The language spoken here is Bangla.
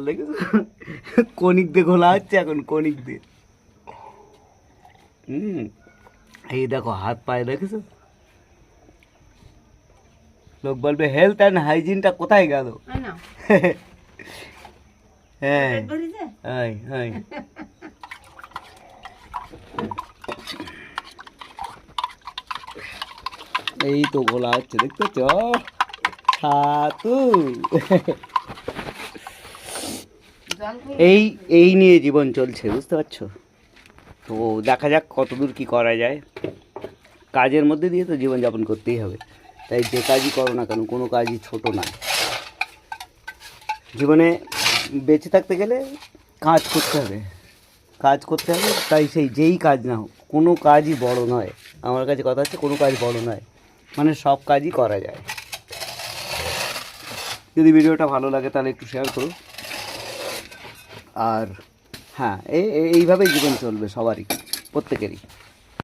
দেখেছো কনিক দিয়ে ঘোলা হচ্ছে এখন, কনিক দিয়ে। এই দেখো হাত পায়ে দেখেছো, লোক বলবে হেলথ অ্যান্ড হাইজিনটা কোথায় গেল। হ্যাঁ এই তো গোলা হচ্ছে দেখতে চ ছাতু। এই এই নিয়ে জীবন চলছে, বুঝতে পারছো? তো দেখা যাক কতদূর কি করা যায়। কাজের মধ্যে দিয়ে তো জীবনযাপন করতেই হবে, তাই যে কাজই করো না কেন কোনো কাজই ছোট নয়। জীবনে বেঁচে থাকতে গেলে কাজ করতে হবে, কাজ করতে হবে। তাই সেই যেই কাজ না হোক, কোনো কাজই বড় নয়। আমার কাছে কথা হচ্ছে কোনো কাজ বড় নয়, মানে সব কাজই করা যায়। যদি ভিডিওটা ভালো লাগে তাহলে একটু শেয়ার করো। আর হ্যাঁ, এইভাবেই জীবন চলবে সবারই, প্রত্যেকেরই।